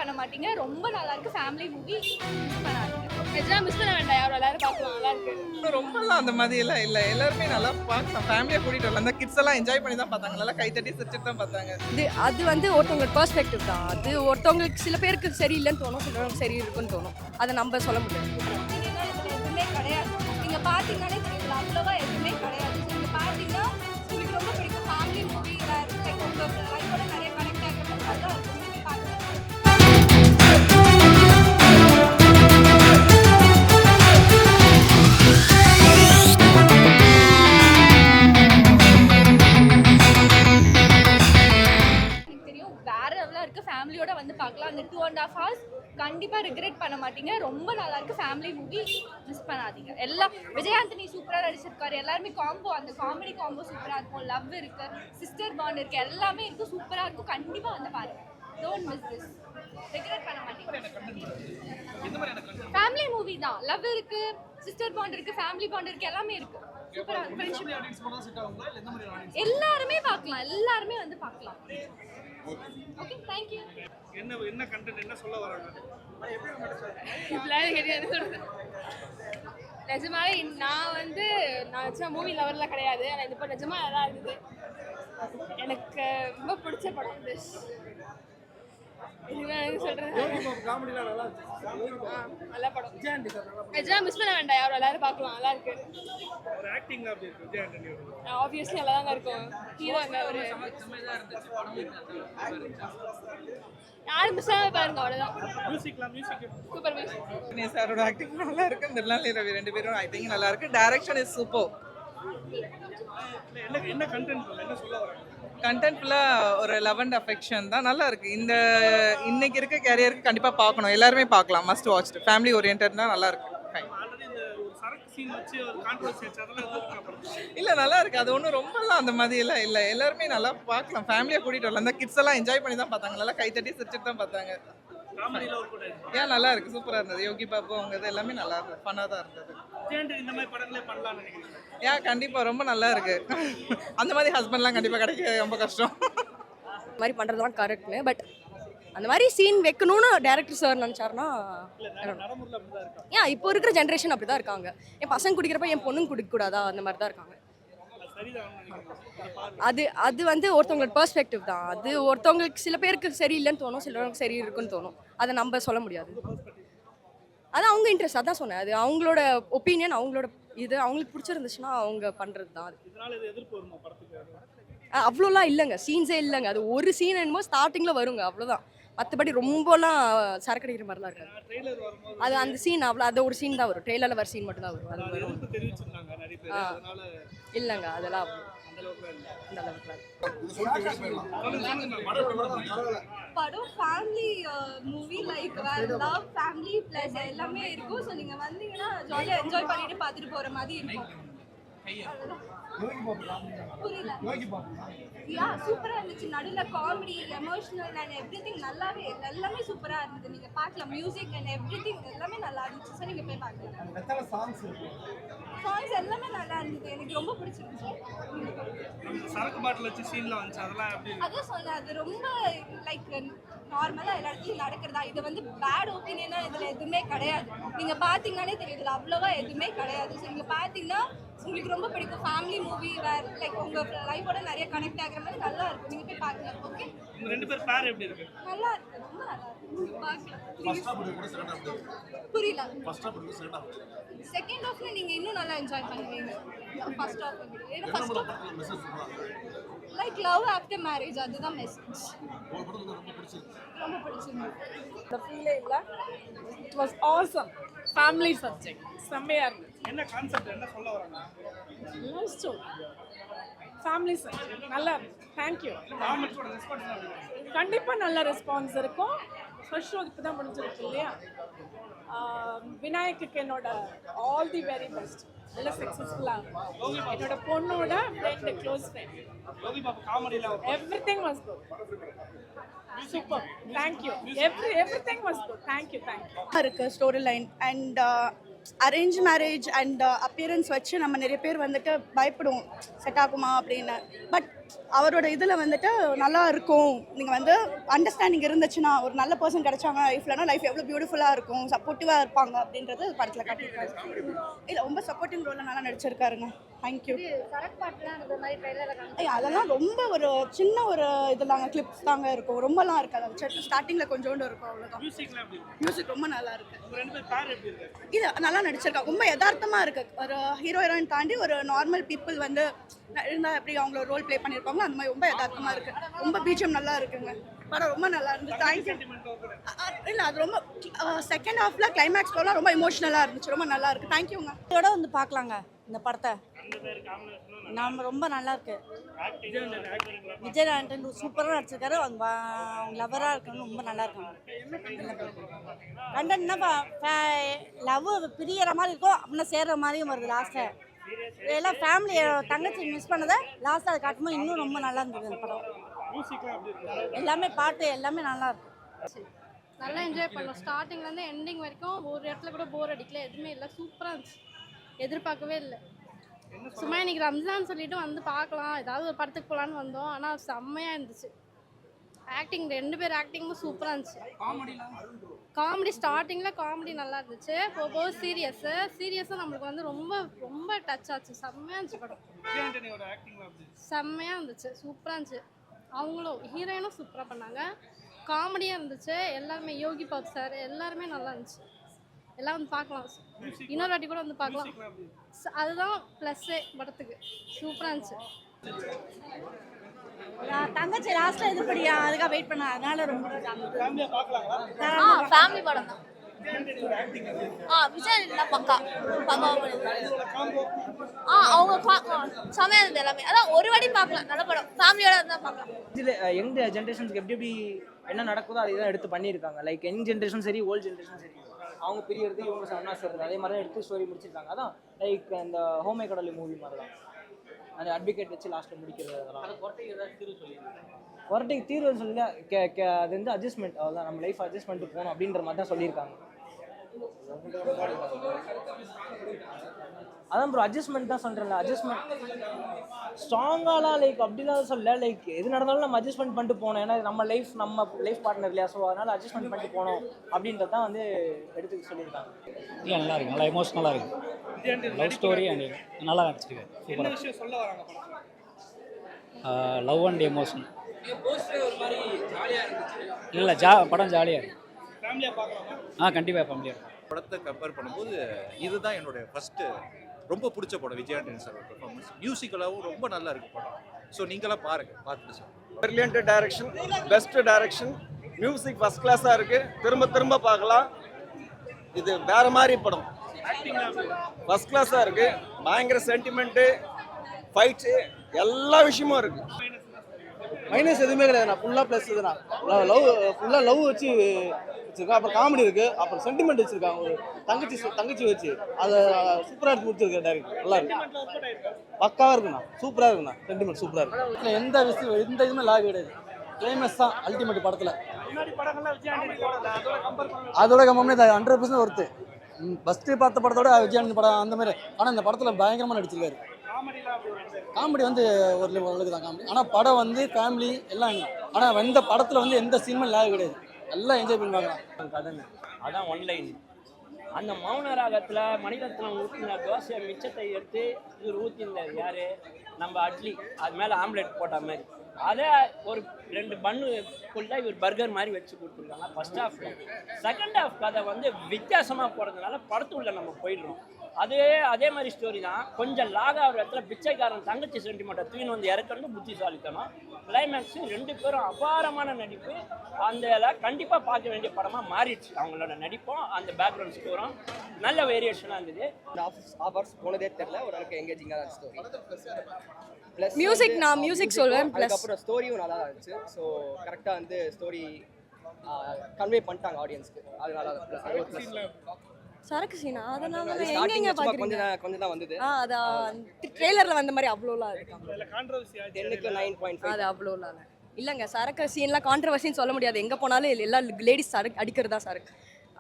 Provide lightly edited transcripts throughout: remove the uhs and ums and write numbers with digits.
பண்ண மாட்டீங்க. ரொம்ப நல்லா இருக்கு. Family movie. மிஸ் பண்ணாதீங்க. நிஜமா மிஸ் பண்ண வேண்டாம். யாரும் எல்லாரும் பார்க்கலாம். நல்லா இருக்கு. ரொம்பலாம் அந்த மாதிரி எல்லாம் இல்லை, எல்லாருமே நல்லா பார்க்கலாம். ஃபேமிலியாக கூட்டிகிட்டு வரலாம். அந்த கிட்ஸ் எல்லாம் என்ஜாய் பண்ணி தான் பார்த்தாங்க, நல்லா கை தட்டி சிரிச்சுட்டு தான் பார்த்தாங்க. அது வந்து ஒருத்தவங்க பெர்ஸ்பெக்டிவ் தான். அது ஒருத்தவங்களுக்கு சில பேருக்கு சரியில்லைன்னு தோணும், சிலவங்களுக்கு சரி இருக்குன்னு தோணும். அதை நம்ம சொல்ல முடியாது. எதுவுமே கிடையாது. நீங்க பாத்தீங்கன்னாலே தெரியும், அவ்வளவா எதுவுமே கிடையாது. நீங்க பாத்தீங்கன்னா உங்களுக்கு ரொம்ப பிடிக்கும். ஃபேமிலி மூவி லைக் உங்க லைஃபோட நிறைய கனெக்ட் ஆகிற மாதிரி தான் இருக்கும். நீங்க பாருங்க. ஃபேமிலியோட வந்து பார்க்கலாம். அந்த 2.5 hours கண்டிப்பாக ரிக்ரெட் பண்ண மாட்டீங்க. ரொம்ப நல்லா இருக்கு. Family movie. மிஸ் பண்ணாதீங்க. எல்லாம் விஜயாந்தனி சூப்பராக நடிச்சிருக்காரு. எல்லாருமே காம்போ, அந்த காமெடி காம்போ சூப்பராக இருக்கும். லவ் இருக்கு, சிஸ்டர் பாண்ட் இருக்கு, எல்லாமே இருக்கு. சூப்பராக இருக்கும். கண்டிப்பாக வந்து பாருங்க. Don't miss this. ரிக்ரெட் பண்ண மாட்டீங்க. ஃபேமிலி மூவி தான். லவ் இருக்கு, சிஸ்டர் பாண்ட் இருக்கு, ஃபேமிலி பாண்ட் இருக்கு, எல்லாமே இருக்கு. சூப்பராக இருக்கு. எல்லாருமே பார்க்கலாம். எல்லாருமே வந்து பார்க்கலாம். Okay, thank you. என்ன கண்டென்ட் என்ன சொல்ல வராங்க? இப்படிலாம் கிடையாது சொல்றது. நிஜமாவே நான் நிஜமா மூவி லவர்லாம் கிடையாது. ஆனால் இது இப்போ நிஜமா நல்லா இருந்தது. எனக்கு ரொம்ப பிடிச்ச படம் இது. எனக்கு சொல்றது நல்ல படம். நிஜமா மிஸ் பண்ண வேண்டாம். யாரும் எல்லாரும் பார்க்கலாம். நல்லா இருக்கு. ஒரு ஆக்டிங் அப்படி இருக்கு விஜய் ஆண்டனி. ஆப்வியஸ்லி நல்லா தான் இருக்கும். ஹீரோங்க ஒரு யாரும் மிஸ் ஆகாம பாருங்க. அவ்வளோதான். Music super music. சாரோட ஆக்டிங் நல்லா இருக்கு. மிர்லாலி ரவி ரெண்டு பேரும் ஆக்டிங் நல்லா இருக்கு. Direction is super. என்ன கண்டென்ட் என்ன சொல்ல வராங்க? கண்டென்ட் ஃபுல்லாக ஒரு லவ் அண்ட் அஃபெக்ஷன் தான். நல்லா இருக்கு. இன்னைக்கு இருக்க கேரியருக்கு கண்டிப்பாக பார்க்கணும். எல்லாருமே பார்க்கலாம். Must watch. ஃபேமிலி ஓரியன்ட் தான். நல்லா இருக்கு. ஆல்ரெடி இந்த ஒரு சரக்கு சீன் வச்சு ஒரு கான்ட்ரோவர்சி ஆச்சு. அதெல்லாம் இல்லை, நல்லா இருக்கு. அது ஒன்றும் ரொம்பலாம் அந்த மாதிரி எல்லாம் இல்லை, எல்லாருமே நல்லா பார்க்கலாம். ஃபேமிலியாக கூட்டிகிட்டு வரலாம். அந்த கிட்ஸ் எல்லாம் என்ஜாய் பண்ணி தான் பார்த்தாங்க, நல்லா கை தட்டி சிரிச்சுட்டு தான் பார்த்தாங்க. காமெடியில ஒரு கூட ஏன் நல்லா இருக்கு. சூப்பராக இருந்தது. யோகி பாபு அவங்க இது எல்லாமே நல்லா இருந்தது. ஃபன்னாக தான் இருந்தது. விஜய் ஆண்டனி இந்த மாதிரி படங்களே பண்ணலாம்னு நினைக்கிறேன். ஏன் கண்டிப்பாக ரொம்ப நல்லா இருக்கு. அந்த மாதிரி ஹஸ்பண்ட்லாம் கண்டிப்பாக கிடைக்க ரொம்ப கஷ்டம். இந்த மாதிரி பண்ணுறதுலாம் கரெக்ட்னு. பட் அந்த மாதிரி சீன் வைக்கணும்னு டேரக்டர் சார் நினச்சாருன்னா நடைமுறையில் அப்படிதான் இருக்கா? ஏன் இப்போ இருக்கிற ஜென்ரேஷன் அப்படி தான் இருக்காங்க. என் பசங்க குடிக்கிறப்ப என் பொண்ணுங்க குடிக்கக்கூடாதா, அந்த மாதிரி தான் இருக்காங்க. அது வந்து ஒருத்தவங்களோட பெர்ஸ்பெக்டிவ் தான். அது ஒருத்தவங்களுக்கு சில பேருக்கு சரியில்லைன்னு தோணும், சிலவங்களுக்கு சரி இருக்குன்னு தோணும். அதை நம்ம சொல்ல முடியாது. அது அவங்க இன்ட்ரெஸ்ட். அதான் சொன்னேன். அது அவங்களோட ஒப்பீனியன், அவங்களோட இது. அவங்களுக்கு பிடிச்சிருந்துச்சுன்னா அவங்க பண்ணுறது தான். அது இதனால இது எதிர்ப்பு வருமா படத்துக்கு? அவ்வளோலாம் இல்லைங்க. சீன்ஸே இல்லைங்க. அது ஒரு சீன் என்னமோ ஸ்டார்டிங்கில் வருங்க, அவ்வளோதான். மற்றபடி ரொம்பலாம் சரக்கு அடிக்கிற மாதிரிலாம் இருக்காது. ட்ரெய்லர் வரும்போது அது அந்த சீன் அது ஒரு சீன் தான் வரும். ட்ரெய்லரில் வர சீன் மட்டும் தான் வரும். அது வரும். எதிர்ப்பு தெரிவிச்சிருந்தாங்க நிறைய பேர். அதனால இல்லைங்க, அதெல்லாம் அந்த அளவுக்கு இல்லை. இந்த அளவுக்குலாம் படம் family movie like love family plus எல்லாமே இருக்கும். ஸோ நீங்கள் வந்தீங்கன்னா ஜாலியாக என்ஜாய் பண்ணிட்டு பார்த்துட்டு போகிற மாதிரி இருக்கும். புரியல. யா, சூப்பராக இருந்துச்சு. நடுவில் காமெடி, எமோஷனல் அண்ட் எவ்ரிதிங் நல்லாவே எல்லாமே சூப்பராக இருந்தது. நீங்கள் பார்க்கலாம். மியூசிக் அண்ட் எவ்ரிதிங் எல்லாமே நல்லா இருந்துச்சு. சார் நீங்கள் போய் பார்க்கலாம். சாங்ஸ் எல்லாமே நல்லா இருந்தது. எனக்கு ரொம்ப பிடிச்சிருந்துச்சு. சரக்கு பாட்டில் வச்சு சீன்ல வந்துச்சு. அதெல்லாம் எப்படி? அதான் சொன்னேன். அது ரொம்ப லைக் நார்மலாக எல்லா இடத்துலையும் நடக்கிறதா. இது வந்து பேட் ஒப்பீனியனா இதில் எதுவுமே கிடையாது. நீங்கள் பார்த்தீங்கன்னாலே தெரியும், இதில் அவ்வளோவா எதுவுமே கிடையாது. ஸோ நீங்கள் பார்த்தீங்கன்னா உங்களுக்கு ரொம்ப பிடிக்கும். ஃபேமிலி மூவி லைக் உங்கள் லைஃபோட நிறைய கனெக்ட் ஆகிற மாதிரி நல்லா இருக்கும். நீங்கள் போய் பார்க்கலாம். ஓகே, உங்க ரெண்டு பேர் பேர் எப்படி இருக்கு? நல்லா இருக்கு. ரொம்ப நல்லா இருக்கு. பார்க்கலாம். புரியல. செகண்ட் ஹாஃப்ல நீங்கள் இன்னும் நல்லா என்ஜாய் பண்ணுவீங்க. ஃபர்ஸ்ட் ஹாஃப் ஏன்னா first half like love after marriage, அதுதான் மெசேஜ். ரொம்ப பிடிச்சிருந்தது. The ஃபீலே இல்ல. It was awesome. Family subject. செம்மையா இருந்துச்சு. என்ன கான்செப்ட் என்ன சொல்ல வராங்க? Love story. Family subject. நல்லா இருந்துச்சு. Thank you. காமெடியோட ரெஸ்பான்ஸ் எப்படி இருக்கு? கண்டிப்பா நல்ல ரெஸ்பான்ஸ் இருக்கும். ஃபர்ஸ்ட் ஷோ இப்போ தான் முடிஞ்சிருக்கு இல்லையா? விநாயக்குக்கு என்னோட ஆல் தி வெரி பெஸ்ட். நல்ல சக்ஸஸ்ஃபுல்லாக என்னோட பொண்ணோட friend, close friend. Yogi Babu காமெடியில Everything was good. Super. Thank you. Everything was good. Thank you. இருக்கு story line and arrange marriage and appearance வச்சு நம்ம நிறைய பேர் வந்துட்டு பயப்படுவோம் செட் ஆகுமா அப்படின்னு. பட் அவரோட இதில் வந்துட்டு நல்லா இருக்கும். நீங்கள் வந்து அண்டர்ஸ்டாண்டிங் இருந்துச்சுன்னா ஒரு நல்ல பர்சன் கிடைச்சாங்க லைஃப்லனா லைஃப் எவ்வளோ பியூட்டிஃபுல்லாக இருக்கும், சப்போர்ட்டிவாக இருப்பாங்க அப்படின்றது படத்தில் காட்டியிருக்காரு. இல்லை ரொம்ப சப்போர்ட்டிங் ரோலில் நல்லா நடிச்சிருக்காருங்க. தேங்க்யூ. அதெல்லாம் ரொம்ப ஒரு சின்ன ஒரு இதெல்லாம் கிளிப்ஸ் தாங்க இருக்கும், ரொம்பலாம் இருக்காது. ஸ்டார்டிங்கில் கொஞ்சோண்டு இருக்கும், அவ்வளோதான். மியூசிக்லாம் எப்படி இருக்கு? மியூசிக் ரொம்ப நல்லா இருக்கு. உங்க ரெண்டு பேர் பேர் எப்படி இருக்கு? இது நல்லா நடிச்சிருக்காங்க. ரொம்ப யதார்த்தமாக இருக்கு. ஒரு ஹீரோ ஹீரோயின் தாண்டி ஒரு நார்மல் பீப்புள் வந்து இருந்தால் எப்படி அவங்கள ரோல் ப்ளே பண்ணியிருப்பாங்களோ அந்த மாதிரி ரொம்ப யதார்த்தமாக இருக்கு. ரொம்ப பீஜம் நல்லா இருக்குங்க. படம் ரொம்ப நல்லா இருந்துச்சு. தேங்க்யூ. இல்லை அது ரொம்ப செகண்ட் ஹாஃப்ல கிளைமேக்ஸ் போலாம் ரொம்ப இமோஷனலாக இருந்துச்சு. ரொம்ப நல்லா இருக்கு. தேங்க்யூங்க. இதோட வந்து பார்க்கலாங்க இந்த படத்தை. நம்ம ரொம்ப நல்லா இருக்கு. விஜய் ஆண்டனி சூப்பராக நடிச்சிருக்காரு. அவங்க லவராக இருக்கணும், ரொம்ப நல்லா இருக்காங்க. கண்டென்ட்னா லவ் பிரியற மாதிரி இருக்கும், அப்படின்னா சேர்ற மாதிரியும் வருது லாஸ்ட்டாக. எல்லாம் ஃபேமிலி தங்கச்சி மிஸ் பண்ணதை லாஸ்ட்டாக அதை காட்டும்போது இன்னும் ரொம்ப நல்லா இருந்தது அந்த படம். எல்லாமே பாட்டு எல்லாமே நல்லா இருக்கு. நல்லா என்ஜாய் பண்ணோம். ஸ்டார்டிங்லேருந்து எண்டிங் வரைக்கும் ஒரு இடத்துல கூட போர் அடிக்கல, எதுவுமே இல்லை. சூப்பராக இருந்துச்சு, எதிர்பார்க்கவே இல்லை. சும்மா இன்னைக்கு ரம்ஜான் சொல்லிட்டு வந்து பார்க்கலாம், ஏதாவது ஒரு படத்துக்கு போகலான்னு வந்தோம். ஆனால் செம்மையாக இருந்துச்சு. ஆக்டிங் 2 பேர் ஆக்டிங்கும் சூப்பராக இருந்துச்சு. காமெடி ஸ்டார்டிங்கில் காமெடி நல்லா இருந்துச்சு. போக சீரியஸாக நம்மளுக்கு வந்து ரொம்ப ரொம்ப டச் ஆச்சு. செம்மையாக இருந்துச்சு படம். செம்மையாக இருந்துச்சு, சூப்பராக இருந்துச்சு. அவங்களும் ஹீரோயினும் சூப்பராக பண்ணாங்க. காமெடியாக இருந்துச்சு. எல்லாருமே யோகி பாப் சார் எல்லாருமே நல்லா இருந்துச்சு. எல்லாம் வந்து பார்க்கலாம், இன்னொரு வாட்டி கூட வந்து பார்க்கலாம். அதுதான் ப்ளஸ்ஸே படத்துக்கு. சூப்பராக இருந்துச்சு. தங்கச்சி லாஸ்ட்டில் இது படியா அதுக்காக வெயிட் பண்ண, அதனால ரொம்ப ஃபேமிலி படம் தான். விஜய் பக்கா அவங்க செமையாக இருந்தது எல்லாமே. அதான் ஒரு வாட்டி பார்க்கலாம், நல்ல படம். ஃபேமிலியோட இருந்தால் பார்க்கலாம். இதில் யங் ஜென்ரேஷன்ஸ்க்கு எப்படி எப்படி என்ன நடக்குதோ அதை தான் எடுத்து பண்ணியிருக்காங்க. லைக் யங் ஜென்ரேஷன் சரி, ஓல்டு ஜென்ரேஷன் சரி, அவங்க பிரியறது இவங்க ஒன்றா சேர்றது, அதே மாதிரி தான் எடுத்து ஸ்டோரி முடிச்சிருக்காங்க. அதான் லைக் அந்த ஹோமே கடவுளி மூவி மாதிரி தான் அந்த அட்வொகேட் வச்சு லாஸ்ட்டில் முடிக்கிறது. அதெல்லாம் கொரட்டைக்கு தீர்வு சொல்லி அது வந்து அட்ஜஸ்ட்மெண்ட், அவ்வளோதான். நம்ம லைஃப் அட்ஜஸ்ட் பண்ணிட்டு போகணும் அப்படின்ற மாதிரி தான் சொல்லியிருக்காங்க. அதான் ப்ரோ அட்ஜஸ்ட்மெண்ட் தான் சொல்கிறேன்ல. அட்ஜஸ்ட்மெண்ட் ஸ்ட்ராங்காலாம் லைக் அப்படிலாம் சொல்ல, லைக் எது நடந்தாலும் நம்ம அட்ஜஸ்ட்மெண்ட் பண்ணிட்டு போகணும். ஏன்னா நம்ம லைஃப் பார்ட்னர் இல்லையா, ஸோ அதனால் அட்ஜஸ்ட்மெண்ட் பண்ணிட்டு போகணும் அப்படின்றது தான் வந்து எடுத்து சொல்லியிருக்காங்க. இல்லை நல்லா இருக்கு, நல்லா எமோஷ்னலாக இருக்குது. லவ் ஸ்டோரி அண்ட் நல்லா நடிச்சிருக்காரு. என்ன விஷயம் சொல்ல வராங்க படத்துல? Love and emotion. இல்லை படம் ஜாலியாக இருக்கு. ஃபேமிலியா பார்க்கலாமா? கண்டிப்பாக ஃபேமிலியாக இருக்கும். படத்தை கம்பேர் பண்ணும்போது இதுதான் என்னுடைய ஃபஸ்ட்டு ரொம்ப பிடிச்ச படம். விஜய் ஆண்டனி சார் பெர்ஃபார்மன்ஸ் மியூசிக்கலாகவும் ரொம்ப நல்லா இருக்கு படம். ஸோ நீங்களாம் பாருங்கள், பார்த்துட்டு sir. Brilliant direction, best direction, music first கிளாஸாக இருக்குது. திரும்ப திரும்ப பார்க்கலாம். இது வேற மாதிரி படம். ஃபஸ்ட் கிளாஸாக இருக்குது. பயங்கர சென்டிமெண்ட்டு, ஃபைட்ஸு, எல்லா விஷயமும் இருக்குது. மைனஸ் எதுவுமே கிடையாது. நான் ஃபுல்லாக ப்ளஸ் இதுதான். ஃபுல்லாக லவ் வச்சு வச்சுருக்கேன். அப்புறம் காமெடி இருக்குது, அப்புறம் சென்டிமெண்ட் வச்சுருக்காங்க. ஒரு தங்கச்சி வச்சு அதை சூப்பராக எடுத்து கொடுத்துருக்கேன் டைரக்டர். நல்லா இருக்கு, பக்காவாக இருக்குண்ணா, சூப்பராக இருக்குண்ணா. சென்டிமெண்ட் சூப்பராக இருக்கு. எந்த இதுவுமே லாக் கிடையாது. கிளைமேக்ஸ் தான் அல்டிமேட் படத்தில். அதோட கம்பெனி 100% ஒர்த்து. ஃபஸ்ட்டு பார்த்த படத்தோட விஜய் ஆண்டனி படம் அந்த மாதிரி. ஆனால் இந்த படத்தில் பயங்கரமாக நடிச்சிருக்காரு. காமெடி வந்து ஒரு லெவலுக்கு தான் காமெடி. ஆனால் படம் வந்து ஃபேமிலி எல்லாம். ஆனால் இந்த படத்தில் வந்து எந்த சீனுமே லாக் கிடையாது. எல்லாம் என்ஜாய் பண்ணுவாங்க. கதைங்க அதான் ஒன்லைன். அந்த மௌன ராகத்தில் மணிரத்னம் ஊற்றின தோசை மிச்சத்தை எடுத்து இவர் ஊற்றிருந்தார் யார், நம்ம அட்லி. அது மேலே ஆம்லெட் போட்ட மாதிரி அதை ஒரு 2 பன்னு ஃபுல்லாக இவர் பர்கர் மாதிரி வச்சு கொடுத்துருக்காங்க ஃபர்ஸ்ட் ஹாஃபில். செகண்ட் ஹாஃப் கதை வந்து வித்தியாசமாக போகிறதுனால படத்துள்ள நம்ம போயிடுறோம். அதே மாதிரி ஸ்டோரி தான். கொஞ்சம் லாக் ஆகிற இடத்துல பிச்சைக்காரன் தங்கச்சி சென்டிமெண்ட்டை தூயின் வந்து இறக்கிறது புத்திசாலித்தனம். கிளைமேக்ஸு 2 பேரும் அபாரமான நடிப்பு. அந்த கண்டிப்பாக பார்க்க வேண்டிய படமாக மாறிடுச்சு. அவங்களோட நடிப்பும் அந்த பேக்ரவுண்ட் ஸ்கோரும் நல்ல வேரியேஷனாக இருந்தது. ஹவர்ஸ் போனதே தெரியல. ஒரு அளவுக்கு எங்கேஜிங்காக தான் ஸ்டோரி. ப்ளஸ் மியூசிக் சொல்வேன். அதுக்கப்புறம் ஸ்டோரியும் நல்லா இருந்துச்சு. ஸோ கரெக்டாக வந்து ஸ்டோரி கன்வே பண்ணிட்டாங்க ஆடியன்ஸ்க்கு. அது நல்லா இருந்துச்சு. சரக்கு சீனா அதனால எங்கெங்க பாக்குறீங்க? கொஞ்சம் தான் வந்தது. அது ட்ரெய்லர்ல வந்த மாதிரி அவ்வளோலாம் இருக்காங்க. 10க்கு 9.5. அது அவ்வளோலாம் இல்லைங்க. சரக்கு சீன்லாம் கான்ட்ரவர்சின்னு சொல்ல முடியாது. எங்கே போனாலும் எல்லா லேடிஸ் அடிக்கிறது தான் சரக்கு.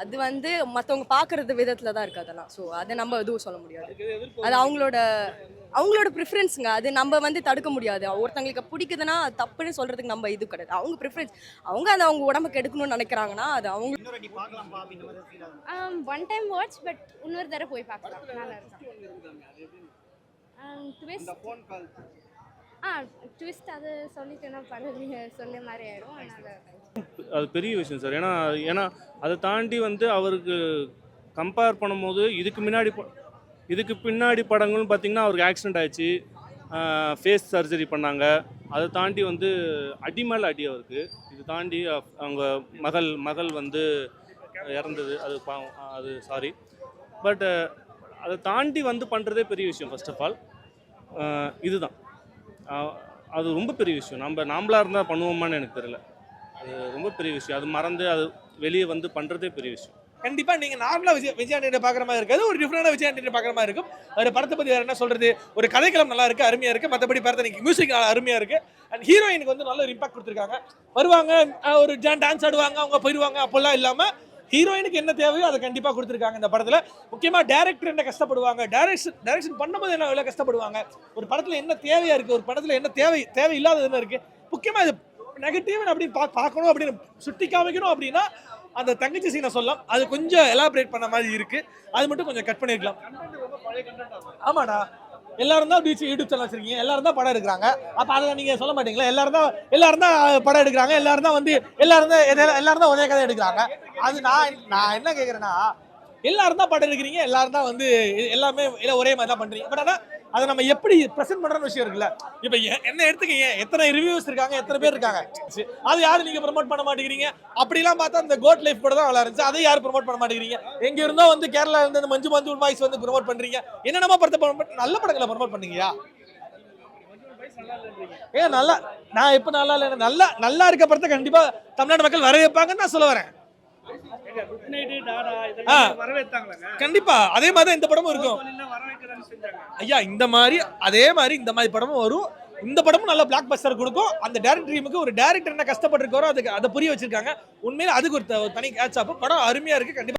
அது வந்து மற்றவங்க பார்க்குறது விதத்தில் தான் இருக்குது அதெல்லாம். ஸோ அதை நம்ம எதுவும் சொல்ல முடியாது. அது அவங்களோட ப்ரிஃபரன்ஸுங்க. அது நம்ம வந்து தடுக்க முடியாது. ஒருத்தங்களுக்கு பிடிக்குதுன்னா அது தப்புன்னு சொல்கிறதுக்கு நம்ம இது கிடையாது. அவங்க ப்ரிஃபரன்ஸ். அவங்க உடம்புக்கு எடுக்கணும்னு நினைக்கிறாங்கன்னா அது அவங்க. ஒன் டைம் வாட்ச் பட் இன்னொரு தடவை போய் பார்க்கலாம். நல்லா இருக்கும். ட்விஸ்ட் அது சொல்லிட்டேன்னா பரவாயில்ல சொல்ல மாதிரி ஆயிடும். அதனால அது பெரிய விஷயம் சார். ஏன்னா அதை தாண்டி வந்து அவருக்கு கம்பேர் பண்ணும்போது இதுக்கு பின்னாடி படங்கள்னு பார்த்தீங்கன்னா அவருக்கு ஆக்சிடென்ட் ஆயிடுச்சு, ஃபேஸ் சர்ஜரி பண்ணாங்க. அதை தாண்டி வந்து அடி மேலே அடி அவருக்கு. இது தாண்டி அவங்க மகள் வந்து இறந்தது. அது சாரி. பட் அதை தாண்டி வந்து பண்ணுறதே பெரிய விஷயம். ஃபர்ஸ்ட் ஆஃப் ஆல் இதுதான் அது ரொம்ப பெரிய விஷயம். நாமளாக இருந்தால் பண்ணுவோமான்னு எனக்கு தெரியல. அது ரொம்ப பெரிய விஷயம். அது மறந்து அது வெளியே வந்து பண்ணுறதே பெரிய விஷயம். கண்டிப்பாக நீங்கள் நார்மலாக விஜய் ஆண்டனியை பார்க்குற மாதிரி இருக்காது, ஒரு டிஃப்ரெண்டான விஜய் ஆண்டனியை பார்க்குற மாதிரி இருக்கும். ஒரு படத்தை பற்றி வேறு என்ன சொல்கிறது, ஒரு கதைக்களம் நல்லா இருக்குது, அருமையாக இருக்குது. மற்றபடி படத்தை நீங்கள் மியூசிக் அருமையாக இருக்குது. அண்ட் ஹீரோயினுக்கு வந்து நல்ல ஒரு இம்பாக்ட் கொடுத்துருக்காங்க. வருவாங்க, ஒரு டான்ஸ் ஆடுவாங்க, அவங்க போயிடுவாங்க, அப்போல்லாம் இல்லாமல் ஹீரோயினுக்கு என்ன தேவையோ அதை கண்டிப்பாக கொடுத்துருக்காங்க இந்த படத்தில். முக்கியமாக டேரக்டர் என்ன கஷ்டப்படுவாங்க, டைரக்ஷன் பண்ணும்போது என்ன எவ்வளோ கஷ்டப்படுவாங்க, ஒரு படத்தில் என்ன தேவையாக இருக்குது, ஒரு படத்தில் என்ன தேவை இல்லாதது என்ன இருக்குது, முக்கியமாக இது நெகட்டிவ் அப்படின்னு பார்க்கணும் அப்படின்னு சுட்டி காமிக்கணும் அப்படின்னா அந்த தங்கச்சி சீனை சொல்லலாம். அது கொஞ்சம் எலாபரேட் பண்ண மாதிரி இருக்குது. அது மட்டும் கொஞ்சம் கட் பண்ணியிருக்கலாம். ஆமாடா, எல்லாரும் தான் யூடியூப் சேனல் வச்சிருக்கீங்க, எல்லாரும் தான் படம் எடுக்கிறாங்க. அப்போ அதை நீங்கள் சொல்ல மாட்டீங்களா? எல்லாரும் தான் படம் எடுக்கிறாங்க, எல்லாரும் தான் ஒரே கதை எடுக்கிறாங்க. அது நான் என்ன கேட்குறேன்னா, எல்லாரும் தான் படம் எடுக்கிறீங்க, எல்லாரும் தான் வந்து எல்லாமே ஒரே மாதிரி தான் பண்ணுறீங்க. பட் ஆனால் அதை நம்ம எப்படி ப்ரெசென்ட் பண்ணுறோன்னு விஷயம் இருக்குல்ல. இப்போ என்ன எடுத்துக்கீங்க, எத்தனை ரிவ்யூஸ் இருக்காங்க, எத்தனை பேர் இருக்காங்க, அது யாரும் நீங்கள் ப்ரொமோட் பண்ண மாட்டேங்கிறீங்க. அப்படிலாம் பார்த்தா இந்த கோட் லைஃப் கூட தான் நல்லா இருந்துச்சு, அதை யாரும் ப்ரொமோட் பண்ண மாட்டேங்கிறீங்க. எங்கே இருந்தோ வந்து கேரளா இருந்து அந்த மஞ்சு வாய்ஸ் வந்து ப்ரொமோட் பண்ணுறீங்க. என்னென்னமா படத்தை நல்ல படங்களை ப்ரொமோட் பண்ணீங்கயா? நல்லா நான் இப்போ நல்லா இல்லை, நல்லா இருக்க படத்தை கண்டிப்பாக தமிழ்நாடு மக்கள் வரவேற்பாங்கன்னு நான் சொல்ல வரேன். கண்டிப்பா அதே மாதிரி இந்த படமும் இருக்கும் ஐயா. அதே மாதிரி இந்த மாதிரி படமும் வரும். இந்த படமும் நல்ல பிளாக் பஸ்டர் கொடுக்கும். அந்த டைரக்டருக்கு ஒரு டைரக்டர் என்ன கஷ்டப்பட்டிருக்காரோ அதை புரிய வச்சிருக்காங்க. உண்மையில அதுக்கு ஒரு தனி கேட்ச் ஆகும். படம் அருமையா இருக்கு. கண்டிப்பா